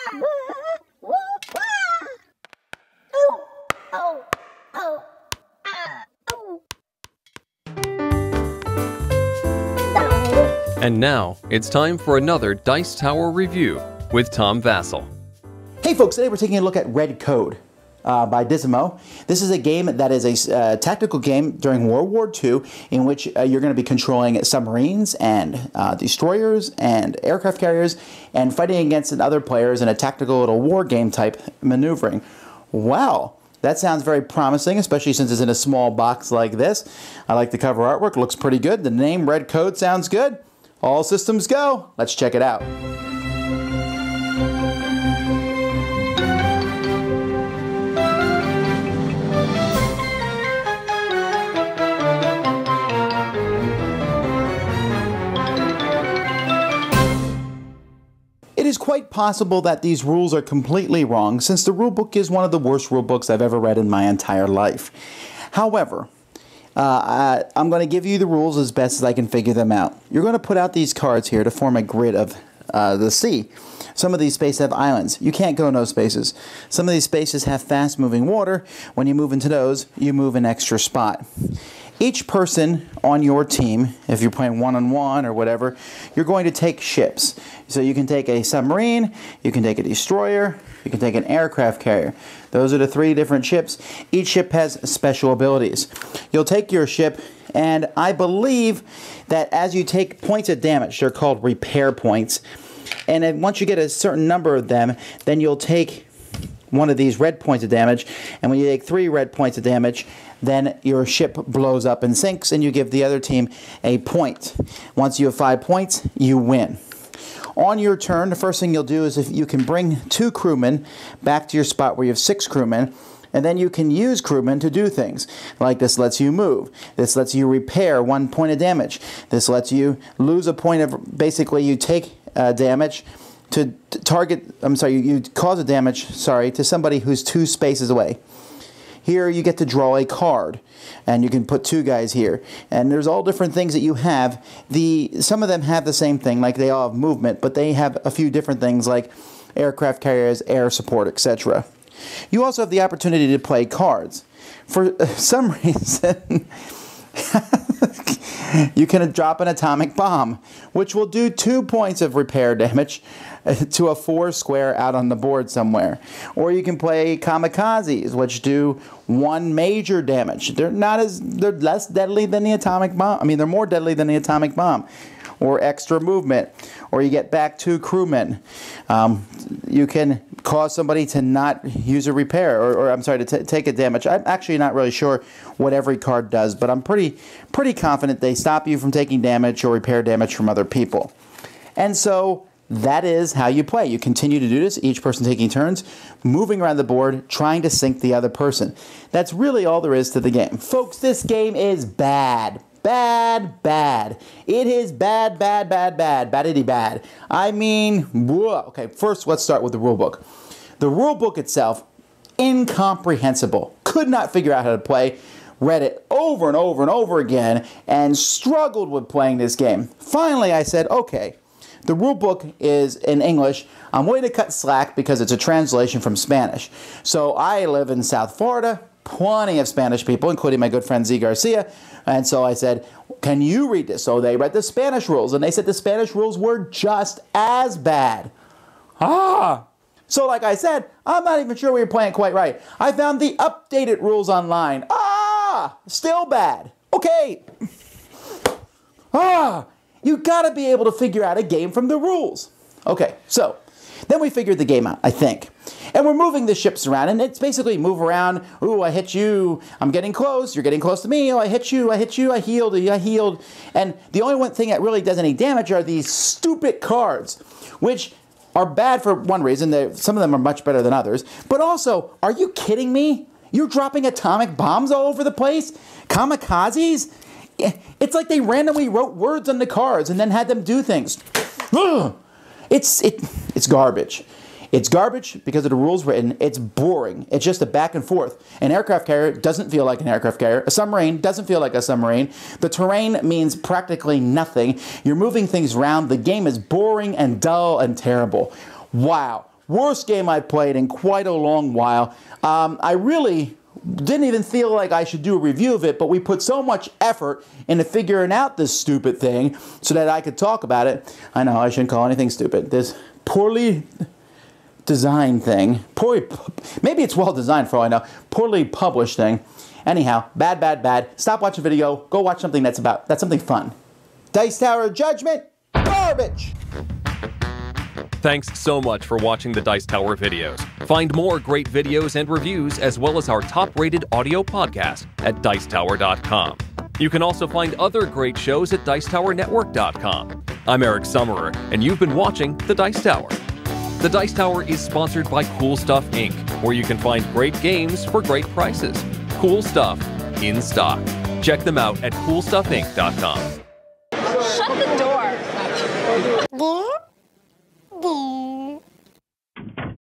And now, it's time for another Dice Tower review with Tom Vasel. Hey folks, today we're taking a look at Red Code by Disimo. This is a game that is a tactical game during World War II in which you're going to be controlling submarines and destroyers and aircraft carriers and fighting against other players in a tactical little war game type maneuvering. Wow. That sounds very promising, especially since it's in a small box like this. I like the cover artwork. It looks pretty good. The name Red Code sounds good. All systems go. Let's check it out. It is quite possible that these rules are completely wrong, since the rulebook is one of the worst rulebooks I've ever read in my entire life. However, I'm going to give you the rules as best as I can figure them out. You're going to put out these cards here to form a grid of the sea. Some of these spaces have islands. You can't go in those spaces. Some of these spaces have fast-moving water. When you move into those, you move an extra spot. Each person on your team, if you're playing one-on-one or whatever, you're going to take ships. So you can take a submarine, you can take a destroyer, you can take an aircraft carrier. Those are the three different ships. Each ship has special abilities. You'll take your ship, and I believe that as you take points of damage, they're called repair points, and then once you get a certain number of them, then you'll take one of these red points of damage, and when you take 3 red points of damage, then your ship blows up and sinks, and you give the other team a point. Once you have 5 points, you win. On your turn, the first thing you'll do is if you can bring 2 crewmen back to your spot where you have 6 crewmen, and then you can use crewmen to do things. Like this lets you move. This lets you repair 1 point of damage. This lets you lose a point of, basically you take damage to target, you cause a damage, to somebody who's 2 spaces away. Here you get to draw a card, and you can put 2 guys here. And there's all different things that you have. Some of them have the same thing, like they all have movement, but they have a few different things like aircraft carriers, air support, etc. You also have the opportunity to play cards. For some reason, you can drop an atomic bomb, which will do 2 points of repair damage to a 4 square out on the board somewhere. Or you can play kamikazes, which do 1 major damage. They're less deadly than the atomic bomb. I mean, they're more deadly than the atomic bomb. Or extra movement. Or you get back 2 crewmen. You can cause somebody to not use a repair, to take a damage. I'm actually not really sure what every card does, but I'm pretty confident they stop you from taking damage or repair damage from other people. And so that is how you play. You continue to do this, each person taking turns, moving around the board, trying to sink the other person. That's really all there is to the game. Folks, this game is bad. Bad. It is bad, badity bad. I mean, whoa. Okay, first let's start with the rulebook. The rulebook itself, incomprehensible. Could not figure out how to play. Read it over and over and over again and struggled with playing this game. Finally, I said, okay, the rulebook is in English. I'm willing to cut slack because it's a translation from Spanish. So I live in South Florida, plenty of Spanish people, including my good friend Z Garcia. And so I said, can you read this? So they read the Spanish rules, and they said the Spanish rules were just as bad. So like I said, I'm not even sure we were playing it quite right. I found the updated rules online. Still bad. Okay. You gotta be able to figure out a game from the rules. Okay, so then we figured the game out, I think. And we're moving the ships around, and it's basically move around. Ooh, I hit you. I'm getting close. You're getting close to me. Oh, I hit you. I healed. And the only one thing that really does any damage are these stupid cards, which are bad for one reason. Some of them are much better than others. But also, are you kidding me? You're dropping atomic bombs all over the place? Kamikazes? It's like they randomly wrote words on the cards and then had them do things. It's garbage. It's garbage because of the rules written. It's boring. It's just a back and forth. An aircraft carrier doesn't feel like an aircraft carrier. A submarine doesn't feel like a submarine. The terrain means practically nothing. You're moving things around. The game is boring and dull and terrible. Wow. Worst game I've played in quite a long while. I really didn't even feel like I should do a review of it, but we put so much effort into figuring out this stupid thing so that I could talk about it. I know, I shouldn't call anything stupid. This poorly designed thing, maybe it's well designed for all I know, poorly published thing. Anyhow, bad, bad, bad. Stop watching the video, go watch something that's something fun. Dice Tower Judgment, garbage! Thanks so much for watching the Dice Tower videos. Find more great videos and reviews, as well as our top-rated audio podcast at Dicetower.com. You can also find other great shows at DicetowerNetwork.com. I'm Eric Summerer, and you've been watching The Dice Tower. The Dice Tower is sponsored by Cool Stuff Inc., where you can find great games for great prices. Cool stuff in stock. Check them out at CoolStuffInc.com. Shut the door.